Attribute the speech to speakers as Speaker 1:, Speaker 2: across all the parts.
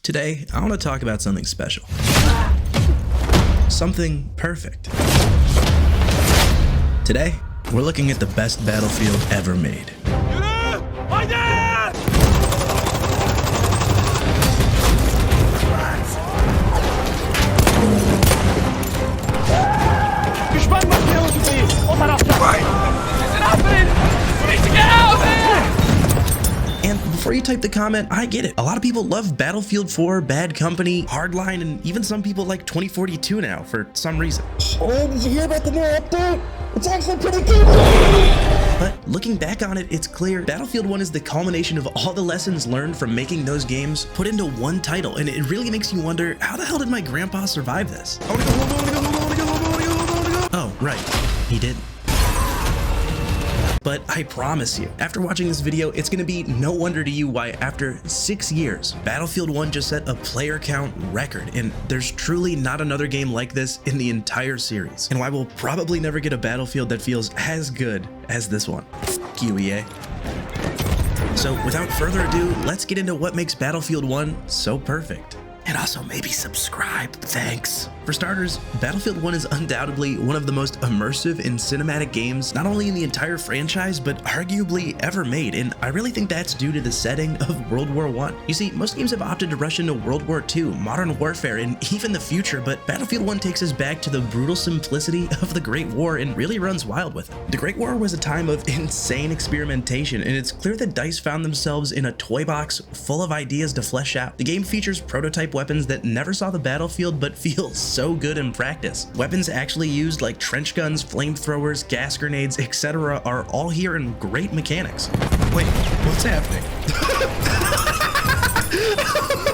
Speaker 1: Today, I want to talk about something special. Something perfect. Today, we're looking at the best battlefield ever made. And before you type the comment, I get it. A lot of people love Battlefield 4, Bad Company, Hardline, and even some people like 2042 now for some reason.
Speaker 2: Oh, did you hear about the new update? It's actually pretty good.
Speaker 1: But looking back on it, it's clear Battlefield 1 is the culmination of all the lessons learned from making those games put into one title, and it really makes you wonder, how the hell did my grandpa survive this? I wanna go home, I wanna go home, I wanna go home, I wanna go home, I wanna go home. Oh, right, he didn't. But I promise you, after watching this video, it's gonna be no wonder to you why after 6 years, Battlefield 1 just set a player count record, and there's truly not another game like this in the entire series, and why we'll probably never get a Battlefield that feels as good as this one. F you, EA. So without further ado, let's get into what makes Battlefield 1 so perfect. And also maybe subscribe, thanks. For starters, Battlefield 1 is undoubtedly one of the most immersive and cinematic games, not only in the entire franchise, but arguably ever made, and I really think that's due to the setting of World War I. You see, most games have opted to rush into World War II, modern warfare, and even the future, but Battlefield 1 takes us back to the brutal simplicity of the Great War and really runs wild with it. The Great War was a time of insane experimentation, and it's clear that DICE found themselves in a toy box full of ideas to flesh out. The game features prototype weapons that never saw the battlefield but feel so good in practice. Weapons actually used like trench guns, flamethrowers, gas grenades, etc. are all here in great mechanics. Wait, what's happening?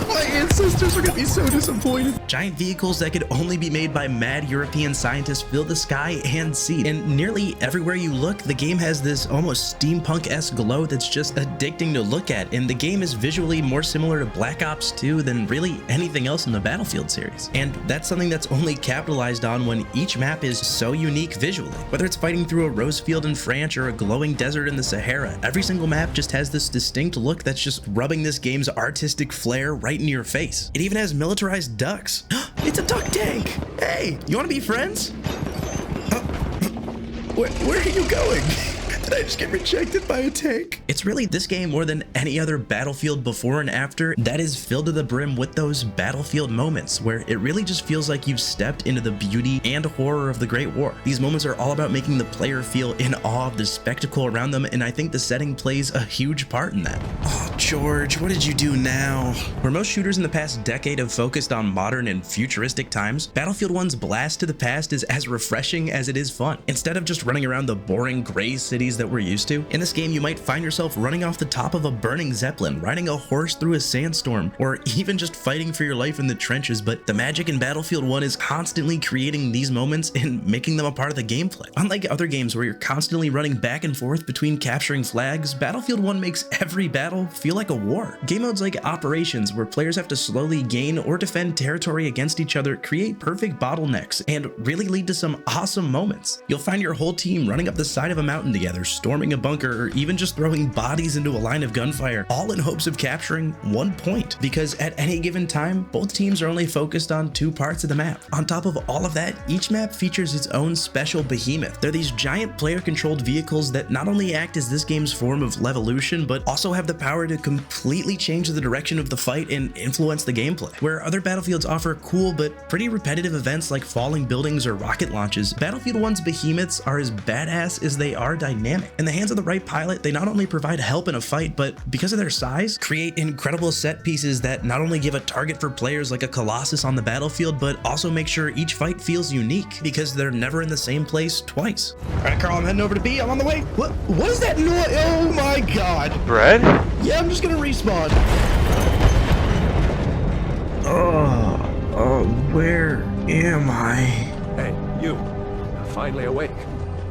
Speaker 1: My ancestors are gonna be so disappointed. Giant vehicles that could only be made by mad European scientists fill the sky and sea, and nearly everywhere you look, the game has this almost steampunk-esque glow that's just addicting to look at, and the game is visually more similar to Black Ops 2 than really anything else in the Battlefield series. And that's something that's only capitalized on when each map is so unique visually. Whether it's fighting through a rose field in France or a glowing desert in the Sahara, every single map just has this distinct look that's just rubbing this game's artistic flair right in your face. It even has militarized ducks. It's a duck tank! Hey, you wanna be friends? Where are you going? Did I just get rejected by a tank? It's really this game more than any other Battlefield before and after that is filled to the brim with those Battlefield moments where it really just feels like you've stepped into the beauty and horror of the Great War. These moments are all about making the player feel in awe of the spectacle around them, and I think the setting plays a huge part in that. Oh, George, what did you do now? Where most shooters in the past decade have focused on modern and futuristic times, Battlefield 1's blast to the past is as refreshing as it is fun. Instead of just running around the boring gray cities that we're used to, in this game you might find yourself running off the top of a burning Zeppelin, riding a horse through a sandstorm, or even just fighting for your life in the trenches. But the magic in Battlefield 1 is constantly creating these moments and making them a part of the gameplay. Unlike other games where you're constantly running back and forth between capturing flags, Battlefield 1 makes every battle feel like a war. Game modes like Operations, where players have to slowly gain or defend territory against each other, create perfect bottlenecks and really lead to some awesome moments. You'll find your whole team running up the side of a mountain together, storming a bunker, or even just throwing bodies into a line of gunfire, all in hopes of capturing 1 point, because at any given time, both teams are only focused on 2 parts of the map. On top of all of that, each map features its own special behemoth. They're these giant player-controlled vehicles that not only act as this game's form of levolution, but also have the power to completely change the direction of the fight and influence the gameplay. Where other Battlefields offer cool but pretty repetitive events like falling buildings or rocket launches, Battlefield 1's behemoths are as badass as they are dynamic. In the hands of the right pilot, they not only provide help in a fight, but because of their size, create incredible set pieces that not only give a target for players like a Colossus on the battlefield, but also make sure each fight feels unique because they're never in the same place twice. All right, Carl, I'm heading over to B. I'm on the way. What is that noise? Oh my God.
Speaker 3: Brad?
Speaker 1: Yeah, I'm just gonna respawn. Oh, where am I?
Speaker 4: Hey, you. You're finally awake.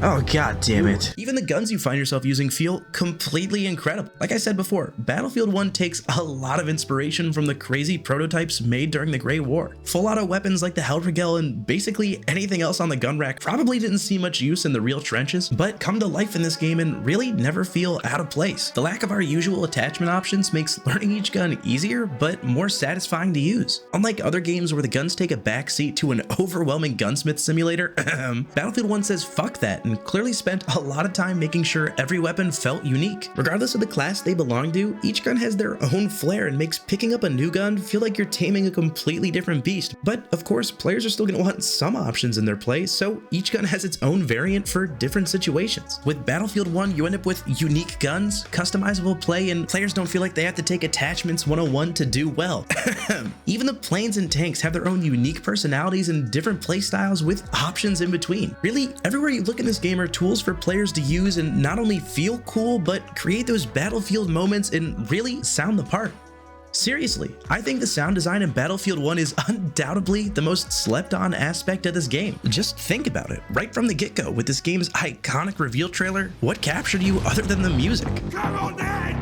Speaker 1: Oh, god damn it. Even the guns you find yourself using feel completely incredible. Like I said before, Battlefield 1 takes a lot of inspiration from the crazy prototypes made during the Great War. Full auto weapons like the Hellrigel and basically anything else on the gun rack probably didn't see much use in the real trenches, but come to life in this game and really never feel out of place. The lack of our usual attachment options makes learning each gun easier, but more satisfying to use. Unlike other games where the guns take a backseat to an overwhelming gunsmith simulator, Battlefield 1 says fuck that and clearly spent a lot of time making sure every weapon felt unique. Regardless of the class they belong to, each gun has their own flair and makes picking up a new gun feel like you're taming a completely different beast. But of course, players are still going to want some options in their play, so each gun has its own variant for different situations. With Battlefield 1, you end up with unique guns, customizable play, and players don't feel like they have to take attachments 101 to do well. Even the planes and tanks have their own unique personalities and different play styles with options in between. Really, everywhere you look in this game are tools for players to use and not only feel cool, but create those Battlefield moments and really sound the part. Seriously, I think the sound design in Battlefield 1 is undoubtedly the most slept on aspect of this game. Just think about it, right from the get-go with this game's iconic reveal trailer, what captured you other than the music? Come on, then!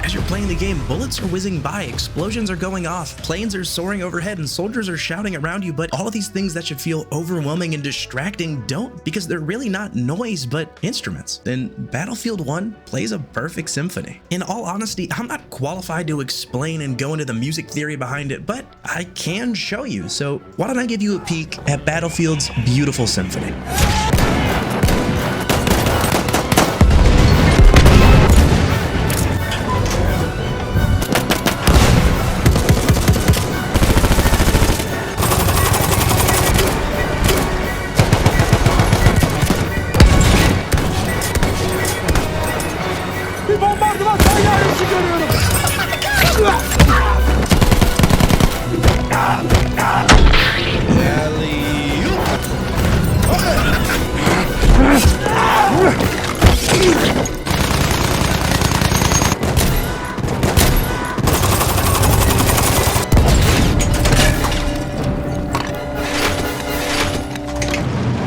Speaker 1: As you're playing the game, bullets are whizzing by, explosions are going off, planes are soaring overhead, and soldiers are shouting around you, but all of these things that should feel overwhelming and distracting don't, because they're really not noise, but instruments. And Battlefield 1 plays a perfect symphony. In all honesty, I'm not qualified to explain and go into the music theory behind it, but I can show you, so why don't I give you a peek at Battlefield's beautiful symphony.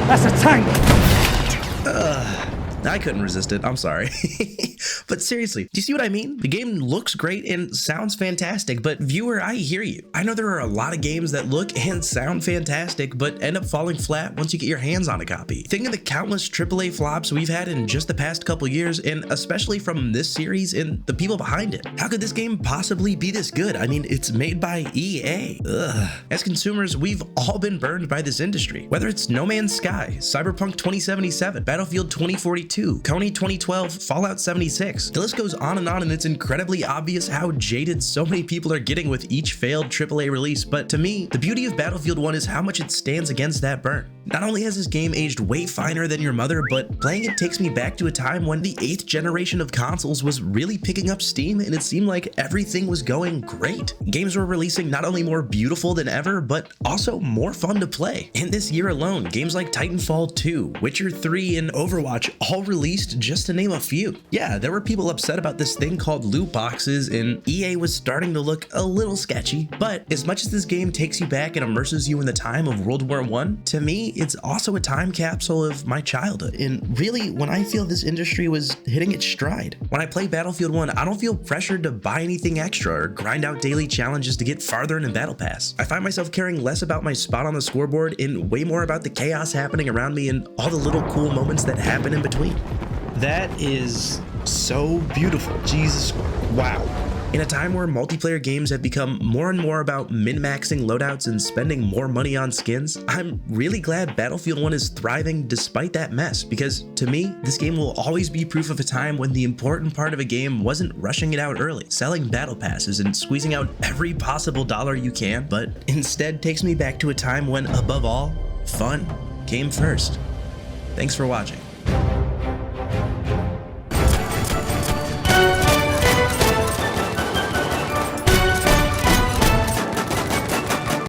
Speaker 2: That's a tank!
Speaker 1: I couldn't resist it, I'm sorry. But seriously, do you see what I mean? The game looks great and sounds fantastic, but viewer, I hear you. I know there are a lot of games that look and sound fantastic, but end up falling flat once you get your hands on a copy. Think of the countless AAA flops we've had in just the past couple years, and especially from this series and the people behind it. How could this game possibly be this good? I mean, it's made by EA. Ugh. As consumers, we've all been burned by this industry. Whether it's No Man's Sky, Cyberpunk 2077, Battlefield 2042, Kony 2012, Fallout 76. The list goes on, and it's incredibly obvious how jaded so many people are getting with each failed AAA release, but to me, the beauty of Battlefield 1 is how much it stands against that burn. Not only has this game aged way finer than your mother, but playing it takes me back to a time when the 8th generation of consoles was really picking up steam and it seemed like everything was going great. Games were releasing not only more beautiful than ever, but also more fun to play. In this year alone, games like Titanfall 2, Witcher 3, and Overwatch all released, just to name a few. Yeah, there were people upset about this thing called loot boxes, and EA was starting to look a little sketchy, but as much as this game takes you back and immerses you in the time of World War I, to me, it's also a time capsule of my childhood. And really, when I feel this industry was hitting its stride. When I play Battlefield 1, I don't feel pressured to buy anything extra or grind out daily challenges to get farther in the Battle Pass. I find myself caring less about my spot on the scoreboard and way more about the chaos happening around me and all the little cool moments that happen in between. That is so beautiful. Jesus, wow. In a time where multiplayer games have become more and more about min-maxing loadouts and spending more money on skins, I'm really glad Battlefield 1 is thriving despite that mess, because to me, this game will always be proof of a time when the important part of a game wasn't rushing it out early, selling battle passes and squeezing out every possible dollar you can, but instead takes me back to a time when, above all, fun came first. Thanks for watching.